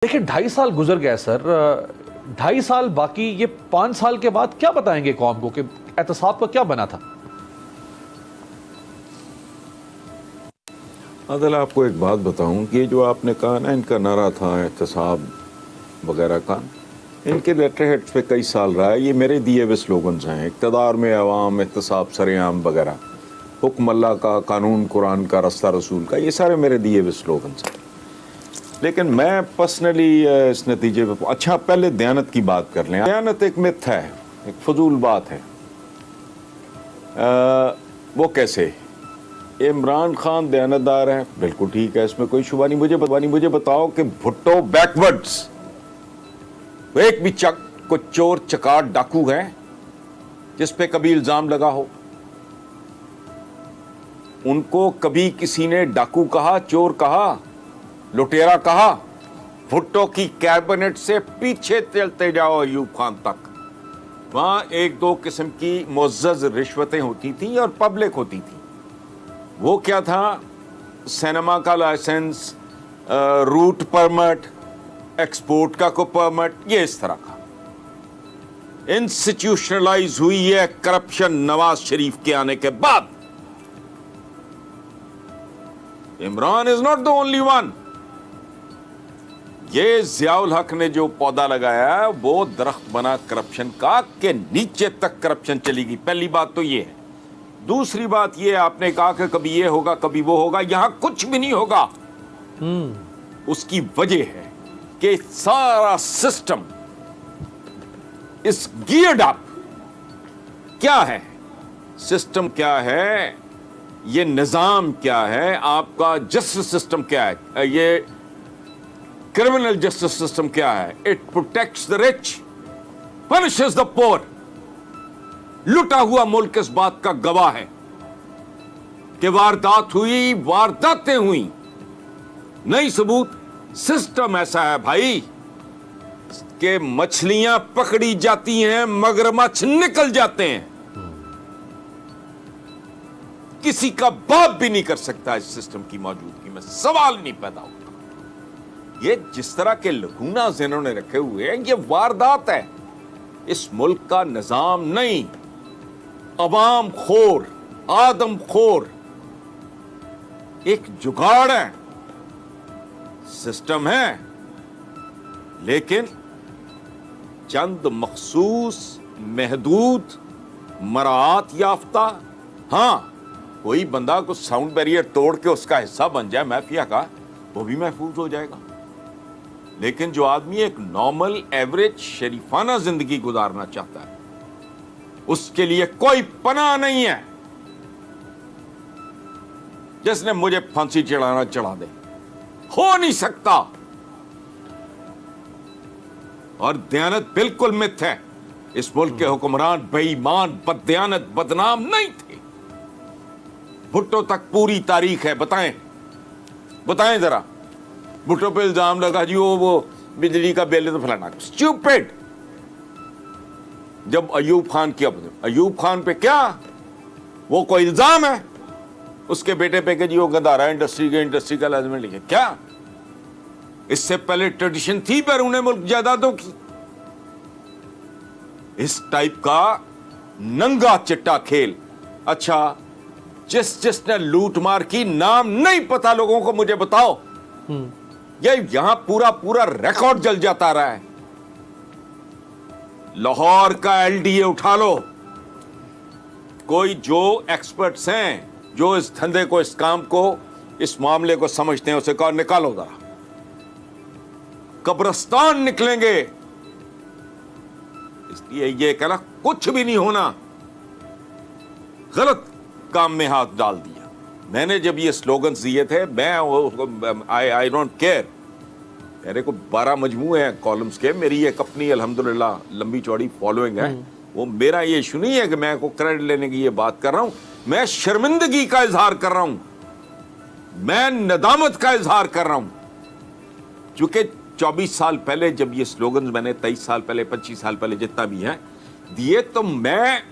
देखिए 2.5 साल गुजर गया सर। 2.5 साल बाकी, ये 5 साल के बाद क्या बताएंगे कौम को कि एहतसाब का क्या बना था? अदल आपको एक बात बताऊं कि जो आपने कहा ना, इनका नारा था एहतसाब वगैरह का, इनके लेटर हेड्स पे कई साल रहा है। ये मेरे दिए हुए स्लोगन्स हैं, इक़्तिदार में अवाम, एहतसाब सरेआम वगैरह, हुक्म अल्लाह का, कानून कुरान का, रास्ता रसूल का, ये सारे मेरे दिए हुए स्लोगन्स हैं। लेकिन मैं पर्सनली इस नतीजे पे, अच्छा पहले दयानत की बात कर लें। दयानत एक मिथ है, एक फजूल बात है। वो कैसे? इमरान खान दयानतदार है, बिल्कुल ठीक है, इसमें कोई शुबा नहीं। मुझे बताओ कि भुट्टो बैकवर्ड्स, एक भी को चोर चकार डाकू है जिस पे कभी इल्जाम लगा हो? उनको कभी किसी ने डाकू कहा, चोर कहा, लुटेरा कहा? भुट्टो की कैबिनेट से पीछे चलते जाओ अयूब खान तक, वहां एक दो किस्म की मुअज़्ज़ज़ रिश्वतें होती थी और पब्लिक होती थी। वो क्या था? सिनेमा का लाइसेंस, रूट परमिट, एक्सपोर्ट का को परमिट, ये इस तरह का इंस्टीट्यूशनलाइज हुई है करप्शन नवाज शरीफ के आने के बाद। Imran is not the only one. ये ज़ियाउल हक ने जो पौधा लगाया है वो दरख्त बना करप्शन का, के नीचे तक करप्शन चलेगी। पहली बात तो ये है। दूसरी बात ये, आपने कहा कि कभी ये होगा कभी वो होगा, यहां कुछ भी नहीं होगा। उसकी वजह है कि सारा सिस्टम इस गियर्ड अप। क्या है सिस्टम? क्या है ये निजाम? क्या है आपका जस्टिस सिस्टम? क्या है ये क्रिमिनल जस्टिस सिस्टम? क्या है? It protects the rich, punishes the poor. लुटा हुआ मुल्क इस बात का गवाह है कि वारदात हुई, वारदातें हुई, नई सबूत। सिस्टम ऐसा है भाई कि मछलियां पकड़ी जाती हैं, मगरमच्छ निकल जाते हैं। किसी का बाप भी नहीं कर सकता इस सिस्टम की मौजूदगी में, सवाल नहीं पैदा होता। ये जिस तरह के लहूनाज़ इन्होंने रखे हुए हैं, ये वारदात है। इस मुल्क का निजाम नहीं, अवाम खोर, आदम खोर एक जुगाड़ है। सिस्टम है लेकिन चंद मखसूस, महदूद, मरात याफ्ता। हां, कोई बंदा को साउंड बैरियर तोड़ के उसका हिस्सा बन जाए माफिया का, वो भी महफूज हो जाएगा। लेकिन जो आदमी एक नॉर्मल एवरेज शरीफाना जिंदगी गुजारना चाहता है, उसके लिए कोई पनाह नहीं है। जिसने मुझे फांसी चढ़ाना चढ़ा दे, हो नहीं सकता। और दयानत बिल्कुल मिथ है। इस मुल्क के हुक्मरान बेईमान, बददयानत, बदनाम नहीं थे। भुट्टो तक पूरी तारीख है। बताएं जरा। भुट्टो पे इल्जाम लगा जी वो बिजली का बिल तो फलाना, स्टूपिड। जब अयूब खान किया, अयूब खान पे क्या वो कोई इल्जाम है? उसके बेटे पे कि जी वो गदारा इंडस्ट्री का लाजमी लिखे क्या? इससे पहले ट्रेडिशन थी बैरून मुल्क जायदादों की। इस टाइप का नंगा चिट्टा खेल। अच्छा, जिसने लूट मार की, नाम नहीं पता लोगों को, मुझे बताओ। ये यहां पूरा रिकॉर्ड जल जाता रहा है। लाहौर का एलडीए उठा लो, कोई जो एक्सपर्ट्स हैं, जो इस धंधे को, इस काम को, इस मामले को समझते हैं, उसे कहो निकालो जरा। कब्रिस्तान निकलेंगे। इसलिए ये कहना कुछ भी नहीं होना, गलत काम में हाथ डाल दिया। मैंने जब ये स्लोगन्स दिए थे, मैं आई डोंट केयर। मेरे को 12 मजमूए हैं कॉलम्स के, मेरी एक अपनी अल्हम्दुलिल्लाह लंबी चौड़ी फॉलोइंग है। वो मेरा ये इशू नहीं है कि मैं को क्रेडिट लेने की ये बात कर रहा हूं। मैं शर्मिंदगी का इजहार कर रहा हूं, मैं नदामत का इजहार कर रहा हूं। चूंकि 24 साल पहले जब ये स्लोगन्स मैंने 23 साल पहले, 25 साल पहले जितना भी हैं दिए, तो मैं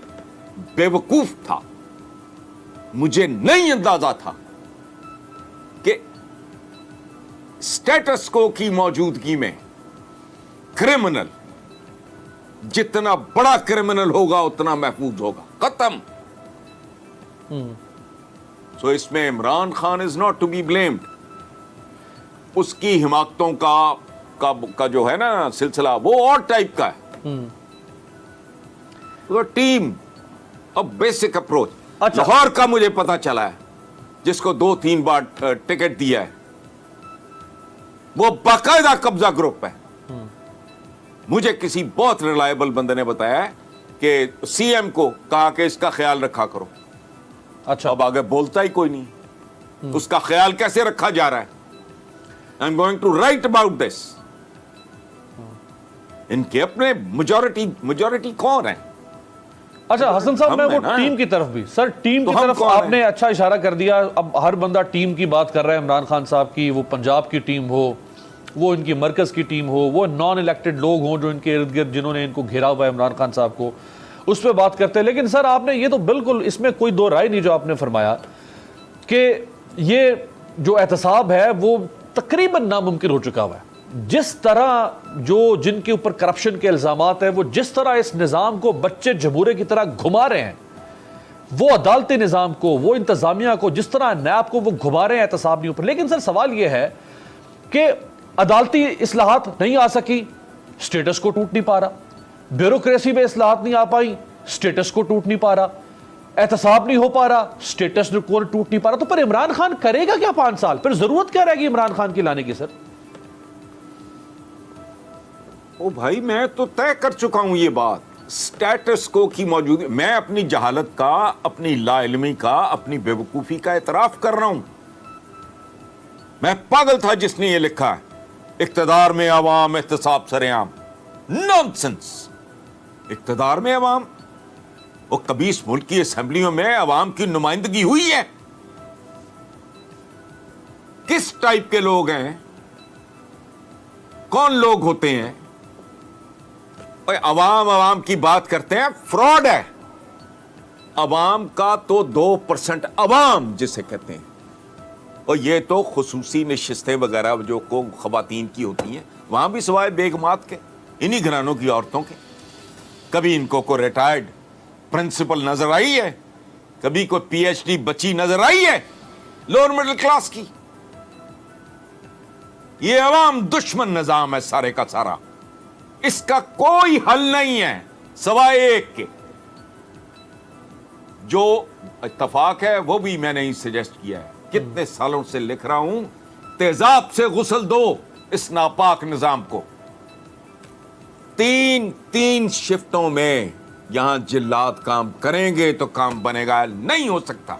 बेवकूफ था। मुझे नहीं अंदाजा था कि स्टेटस को की मौजूदगी में क्रिमिनल जितना बड़ा क्रिमिनल होगा उतना महफूज होगा, खत्म। सो इसमें Imran Khan is not to be blamed. उसकी हिमाकतों का जो है ना सिलसिला वो और टाइप का है। तो टीम अब बेसिक अप्रोच। अच्छा। लाहौर का मुझे पता चला है, जिसको 2-3 बार टिकट दिया है, वो बाकायदा कब्जा ग्रुप है। मुझे किसी बहुत रिलायबल बंदे ने बताया कि सीएम को कहा कि इसका ख्याल रखा करो। अच्छा। अब आगे बोलता ही कोई नहीं, उसका ख्याल कैसे रखा जा रहा है? I am going to write about this. इनके अपने मेजॉरिटी कौन है? अच्छा हसन साहब, हम मैं है वो ना। टीम की तरफ भी, सर टीम तो की हम तरफ कौन आपने अच्छा इशारा कर दिया। अब हर बंदा टीम की बात कर रहा है, इमरान खान साहब की, वो पंजाब की टीम हो, वो इनकी मरकज की टीम हो, वो नॉन इलेक्टेड लोग हों जो इनके इर्द गिर्द जिन्होंने इनको घेरा हुआ है इमरान खान साहब को, उस पर बात करते हैं। लेकिन सर आपने ये तो बिल्कुल, इसमें कोई दो राय नहीं जो आपने फरमाया कि ये जो एहतसाब है वो तकरीबन नामुमकिन हो चुका हुआ है। जिस तरह जिनके ऊपर करप्शन के इल्जामात है, वो जिस तरह इस निज़ाम को बच्चे जमूरे की तरह घुमा रहे हैं, वो अदालती निज़ाम को, वो इंतजामिया को, जिस तरह नैब को वो घुमा रहे हैं एहतसाब नहीं ऊपर। लेकिन सर सवाल ये है कि अदालती इस्लाहात नहीं आ सकी, स्टेटस को टूट नहीं पा रहा, ब्यूरोक्रेसी में इस्लाहात नहीं आ पाई, स्टेटस को टूट नहीं पा रहा, एहतसाब नहीं हो पा रहा, स्टेटस को टूट नहीं पा रहा। तो पर इमरान खान करेगा क्या 5 साल? फिर जरूरत क्या रहेगी इमरान खान की लाने की? सर ओ भाई, मैं तो तय कर चुका हूं ये बात, स्टेटस को की मौजूदगी। मैं अपनी जहालत का, अपनी लाइल्मी का, अपनी बेवकूफी का एतराफ कर रहा हूं। मैं पागल था जिसने ये लिखा है, इक्तदार में अवाम एहतसाब सरेआम। नॉनसेंस। इक्तदार में अवाम, वो कभी इस मुल्क की असेंबलियों में अवाम की नुमाइंदगी हुई है? किस टाइप के लोग हैं? कौन लोग होते हैं? अवाम की बात करते हैं, फ्रॉड है। अवाम का तो 2% अवाम जिसे कहते हैं, और ये तो खुसूसी नशिस्तें वगैरह जो को खवातीन की होती हैं, वहां भी सिवाय बेगमात के, इन्हीं घरानों की औरतों के। कभी इनको को रिटायर्ड प्रिंसिपल नजर आई है? कभी कोई पीएचडी बच्ची नजर आई है लोअर मिडिल क्लास की? ये अवाम दुश्मन निजाम है सारे का सारा। इसका कोई हल नहीं है सवाए एक के। जो इत्तफाक है वो भी मैंने ही सजेस्ट किया है, कितने सालों से लिख रहा हूं, तेजाब से गुस्ल दो इस नापाक निजाम को। 3 शिफ्टों में यहां जिल्लात काम करेंगे तो काम बनेगा, नहीं हो सकता।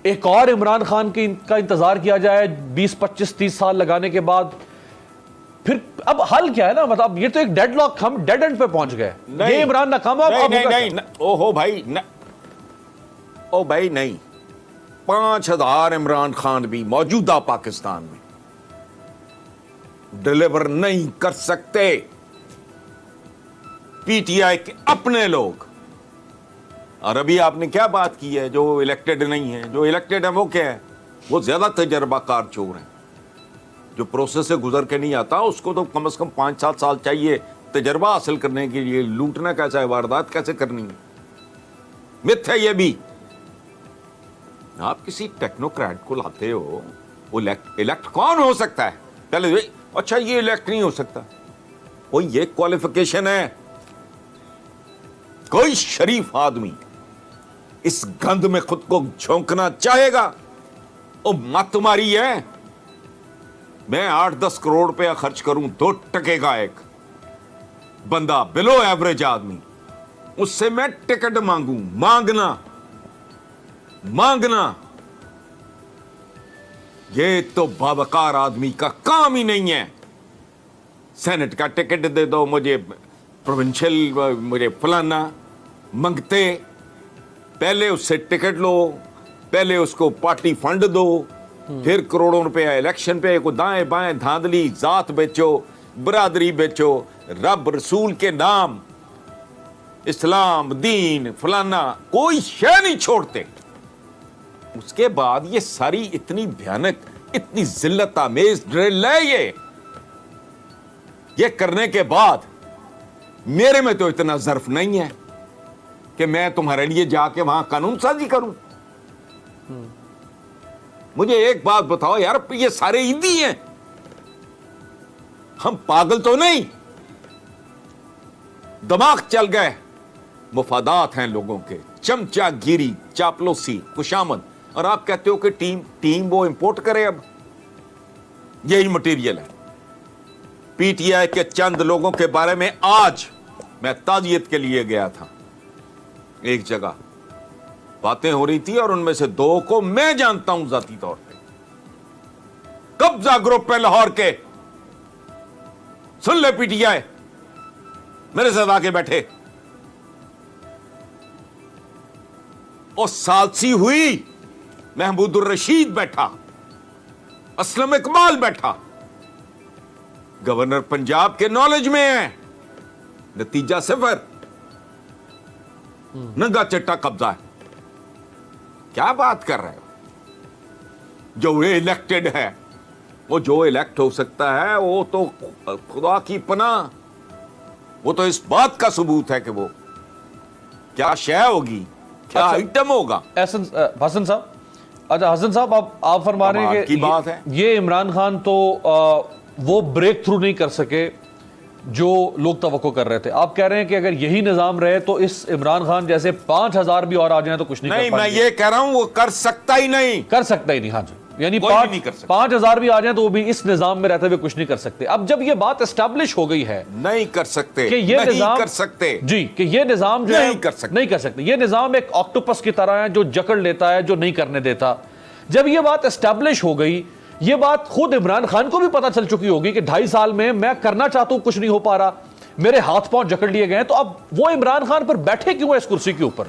एक और इमरान खान का इंतजार किया जाए 20, 25, 30 साल लगाने के बाद, फिर अब हल क्या है ना? मतलब ये तो एक डेडलॉक, हम डेड एंड पे पहुंच गए। ये इमरान नाकाम है। नहीं, ओहो भाई, ओ भाई नहीं, 5000 इमरान खान भी मौजूदा पाकिस्तान में डिलीवर नहीं कर सकते। पीटीआई के अपने लोग। और अभी आपने क्या बात की है, जो इलेक्टेड नहीं है? जो इलेक्टेड है वो क्या है? वो ज्यादा तजर्बाकार चोर है। जो प्रोसेस से गुजर के नहीं आता उसको तो कम से कम 5-7 साल चाहिए तजर्बा हासिल करने के लिए। लूटना कैसा है, वारदात कैसे करनी है, मिथ है ये भी। आप किसी टेक्नोक्रेट को लाते हो, वो इलेक्ट कौन हो सकता है? पहले अच्छा ये इलेक्ट नहीं हो सकता, वो ये क्वालिफिकेशन है। कोई शरीफ आदमी इस गंद में खुद को झोंकना चाहेगा? ओ मत तुम्हारी है। मैं 8-10 करोड़ रुपया खर्च करूं 2% का एक बंदा, बिलो एवरेज आदमी, उससे मैं टिकट मांगूं? मांगना ये तो बावकार आदमी का काम ही नहीं है। सेनेट का टिकट दे दो मुझे, प्रोविंशियल मुझे फलाना मंगते। पहले उससे टिकट लो, पहले उसको पार्टी फंड दो, फिर करोड़ों रुपया इलेक्शन पे को दाएं बाएं धांधली, जात बेचो, बरादरी बेचो, रब रसूल के नाम, इस्लाम दीन फलाना, कोई शय नहीं छोड़ते। उसके बाद ये सारी इतनी भयानक इतनी जिल्लत आमेज ड्रिल है ये करने के बाद मेरे में तो इतना ज़र्फ नहीं है कि मैं तुम्हारे लिए जाके वहां कानून साजी करूं। मुझे एक बात बताओ यार, ये सारे ईदी हैं, हम पागल तो नहीं? दिमाग चल गए, मुफादात हैं लोगों के, चमचागिरी, चापलूसी, खुशामद, और आप कहते हो कि टीम वो इंपोर्ट करे। अब यही मटेरियल है। पीटीआई के चंद लोगों के बारे में आज मैं ताजियत के लिए गया था, एक जगह बातें हो रही थी और उनमें से दो को मैं जानता हूं जाती तौर पे। कब्जा ग्रुप पे लाहौर के, सुन ले पीटीआई, मेरे साथ आके बैठे। और सालसी हुई, महमूदुर रशीद बैठा, असलम इकबाल बैठा, गवर्नर पंजाब के नॉलेज में है, नतीजा सिफर, नंगा चिट्टा कब्जा है। क्या बात कर रहे हो? जो इलेक्टेड है, वो जो इलेक्ट हो सकता है, वो तो खुदा की पनाह, वो तो इस बात का सबूत है कि वो क्या शय होगी, क्या आइटम होगा। हसन साहब, अच्छा हसन साहब, आप फरमा रहे हैं कि बात है, ये इमरान खान तो वो ब्रेक थ्रू नहीं कर सके जो लोग तवक्को कर रहे थे। आप कह रहे हैं कि अगर यही निजाम रहे तो इस इमरान खान जैसे 5000 भी और आ जाए तो कुछ नहीं कर मैं ये कह रहा हूं वो कर सकता ही नहीं, कर सकता ही नहीं। हाँ जी, यानी 5000 भी आ जाए तो वो भी इस निजाम में रहते हुए कुछ नहीं कर सकते। अब जब ये बात एस्टैब्लिश हो गई है, नहीं कर सकते, कि ये निजाम कर सकते जी, कि ये निजाम जो है नहीं कर सकते। ये निजाम एक ऑक्टोपस की तरह है जो जकड़ लेता है, जो नहीं करने देता। जब ये बात एस्टैब्लिश हो गई, ये बात खुद इमरान खान को भी पता चल चुकी होगी कि 2.5 साल में मैं करना चाहता हूं, कुछ नहीं हो पा रहा, मेरे हाथ पांव जकड़ लिए गए। तो अब वो इमरान खान पर बैठे क्यों है इस कुर्सी के ऊपर?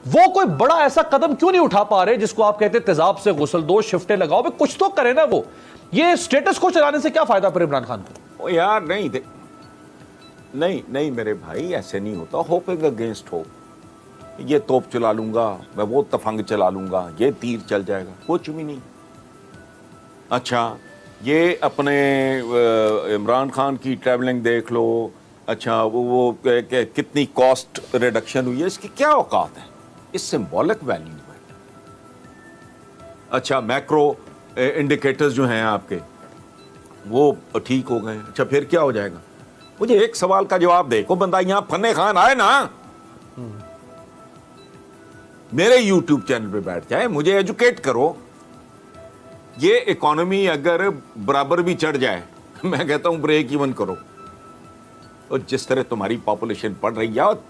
वो कोई बड़ा ऐसा कदम क्यों नहीं उठा पा रहे जिसको आप कहते तेजाब से गुसल दो, शिफ्टे लगाओ, भाई कुछ तो करे ना वो। ये स्टेटस को चलाने से क्या फायदा पर इमरान खान को? ओ यार नहीं मेरे भाई, ऐसे नहीं होता। होपिंग अगेंस्ट होप, ये तोप चला लूंगा मैं, वो तफंग चला लूंगा, ये तीर चल जाएगा, कुछ भी नहीं। अच्छा, ये अपने इमरान खान की ट्रैवलिंग देख लो। अच्छा, वो कितनी कॉस्ट रिडक्शन हुई है, इसकी क्या औकात है? इस सिंबॉलिक वैल्यू है। अच्छा, मैक्रो इंडिकेटर्स जो हैं आपके, वो ठीक हो गए। अच्छा, फिर क्या हो जाएगा? मुझे एक सवाल का जवाब दे। को बंदा यहां फन्ने खान आए ना, मेरे यूट्यूब चैनल पे बैठ जाए, मुझे एजुकेट करो। ये इकोनॉमी अगर बराबर भी चढ़ जाए, मैं कहता हूं ब्रेक इवन करो। और जिस तरह तुम्हारी पॉपुलेशन बढ़ रही है, और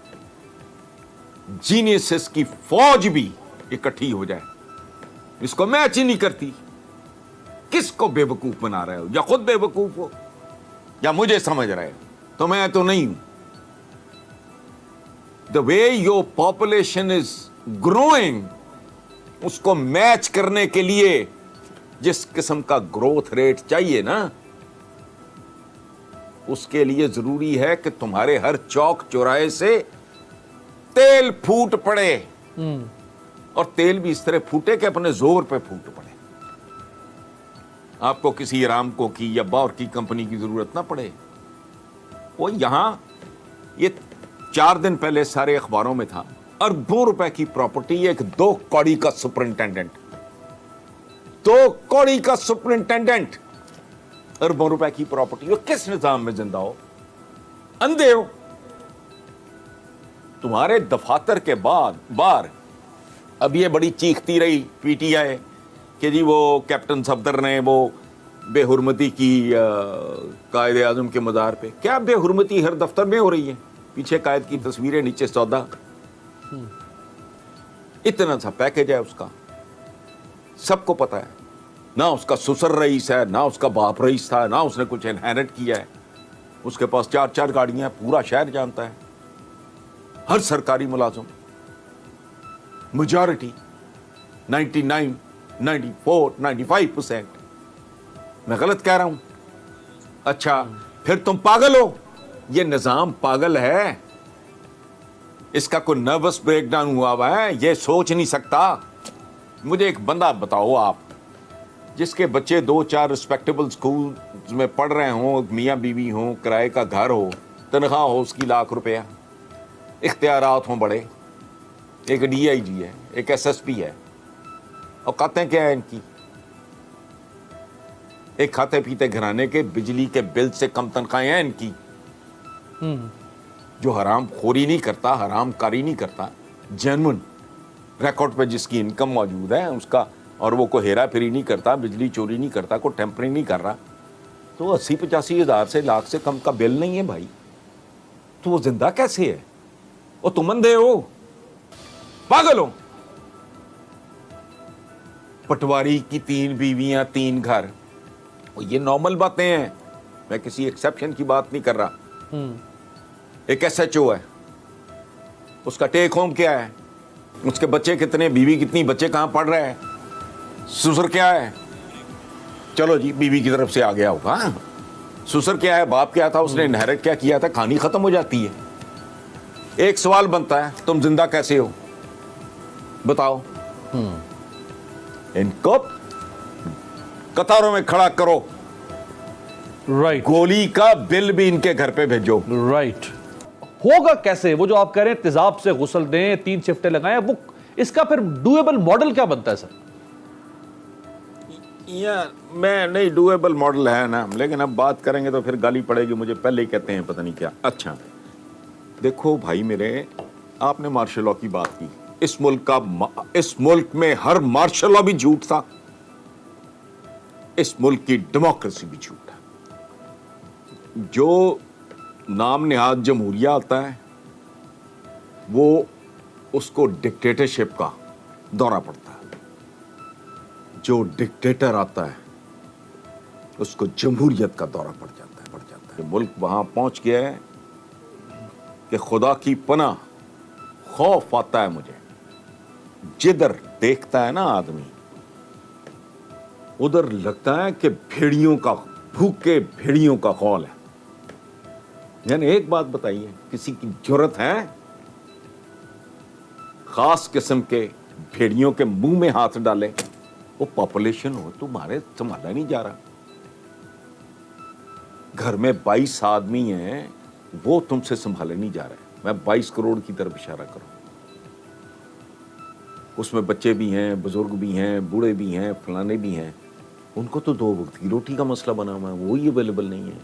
जीनियस की फौज भी इकट्ठी हो जाए, इसको मैच ही नहीं करती। किसको बेवकूफ बना रहे हो? या खुद बेवकूफ हो या मुझे समझ रहे हो? तो मैं तो नहीं हूं। The way your population is growing, उसको मैच करने के लिए जिस किस्म का ग्रोथ रेट चाहिए ना, उसके लिए जरूरी है कि तुम्हारे हर चौक चौराहे से तेल फूट पड़े। और तेल भी इस तरह फूटे कि अपने जोर पे फूट पड़े, आपको किसी अरामको की या बार की कंपनी की जरूरत ना पड़े। वो यहां ये 4 दिन पहले सारे अखबारों में था, अरबों रुपए की प्रॉपर्टी, एक 2 कौड़ी का सुपरिंटेंडेंट, 2 कौड़ी का सुपरिंटेंडेंट, अरबों रुपए की प्रॉपर्टी। और किस निजाम में जिंदा हो? अंधे हो? तुम्हारे दफातर के बार अब ये बड़ी चीखती रही पीटीआई कि जी वो कैप्टन सफदर ने वो बेहुरमती की कायदे आजम के मज़ार पे। क्या बेहुरमती हर दफ्तर में हो रही है? पीछे कायद की तस्वीरें, नीचे सौदा। इतना सा पैकेज है उसका, सबको पता है। ना उसका ससुर रईस है, ना उसका बाप रईस था, ना उसने कुछ इनहेरिट किया है। उसके पास 4-4 गाड़ियां, पूरा शहर जानता है। हर सरकारी मुलाजिम, मेजॉरिटी 99, 94, 95%। मैं गलत कह रहा हूं? अच्छा, फिर तुम पागल हो? ये निजाम पागल है, इसका कोई नर्वस ब्रेकडाउन हुआ है, ये सोच नहीं सकता। मुझे एक बंदा बताओ आप, जिसके बच्चे 2-4 रिस्पेक्टेबल स्कूल में पढ़ रहे हों, मियाँ बीवी हों, किराए का घर हो, तनख्वाह हो उसकी लाख रुपया, इख्तियारात हों बड़े, एक DIG है, एक SSP है, और कहते हैं क्या है इनकी? एक खाते पीते घराने के बिजली के बिल से कम तनख्वाहें हैं इनकी। जो हराम खोरी नहीं करता, हराम कारी नहीं करता, जेन्युइन रिकॉर्ड पे जिसकी इनकम मौजूद है उसका, और वो कोई हेरा फेरी नहीं करता, बिजली चोरी नहीं करता, कोई टेम्परिंग नहीं कर रहा, तो 80-85 हज़ार से लाख से कम का बिल नहीं है भाई, तो वो जिंदा कैसे है? वो तुम अंधे हो, पागल हो? पटवारी की 3 बीवियां 3 घर, ये नॉर्मल बातें हैं, मैं किसी एक्सेप्शन की बात नहीं कर रहा। एक SHO है, उसका टेक होम क्या है, उसके बच्चे कितने, बीवी कितनी, बच्चे कहां पढ़ रहे हैं, ससुर क्या है? चलो जी बीवी की तरफ से आ गया होगा, ससुर क्या है, बाप क्या था, उसने इनहेरिट क्या किया था, कहानी खत्म हो जाती है। एक सवाल बनता है, तुम जिंदा कैसे हो बताओ? इनको कतारों में खड़ा करो, राइट, गोली का बिल भी इनके घर पे भेजो। राइट। होगा कैसे? वो जो आप कह रहे हैं तेजाब से गुस्ल दें, 3 शिफ्टें लगाएं, वो इसका फिर डूएबल मॉडल क्या बनता है सर? यार मैं नहीं, डूएबल मॉडल है ना, लेकिन अब बात करेंगे तो फिर गाली पड़ेगी मुझे, पहले ही कहते हैं पता नहीं क्या। अच्छा देखो भाई मेरे, आपने मार्शल लॉ की बात की, इस मुल्क में हर मार्शल लॉ भी झूठ था, इस मुल्क की डेमोक्रेसी भी झूठ है। जो नाम निहाद जमहूरिया आता है वो उसको डिक्टेटरशिप का दौरा पड़ता है, जो डिक्टेटर आता है उसको जमहूरियत का दौरा पड़ जाता है। मुल्क वहां पहुंच गया है कि खुदा की पनाह खौफ आता है मुझे, जिधर देखता है ना आदमी उधर लगता है कि भेड़ियों का, भूखे भेड़ियों का खौल है। यानी एक बात बताइए, किसी की जरूरत है खास किस्म के भेड़ियों के मुंह में हाथ डाले? वो पॉपुलेशन हो तुम्हारे संभाला नहीं जा रहा, घर में 22 आदमी हैं, वो तुमसे संभाले नहीं जा रहे। मैं 22 करोड़ की तरफ इशारा करूं, उसमें बच्चे भी हैं, बुजुर्ग भी हैं, बूढ़े भी हैं, फलाने भी हैं, उनको तो 2 वक्त की रोटी का मसला बना हुआ है, वो ही अवेलेबल नहीं है,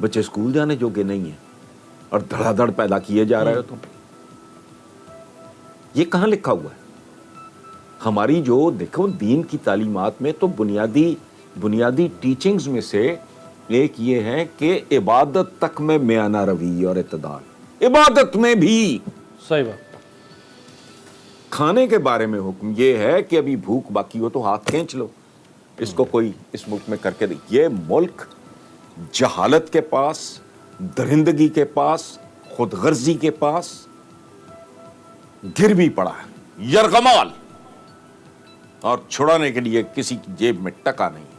बच्चे स्कूल जाने जोगे नहीं है, और धड़ाधड़ पैदा किए जा रहे हो तुम। ये कहां लिखा हुआ है? हमारी जो देखो दीन की तालीमात में तो बुनियादी टीचिंग्स में से एक ये है कि इबादत तक में मियाना रवी और इत्तेदाल, इबादत में भी। सही बात। खाने के बारे में हुक्म ये है कि अभी भूख बाकी हो तो हाथ खींच लो, इसको कोई इस मुल्क में करके दे। ये मुल्क जहालत के पास, दरिंदगी के पास, खुदगर्जी के पास गिर भी पड़ा है, यरगमाल, और छुड़ाने के लिए किसी की जेब में टका नहीं है।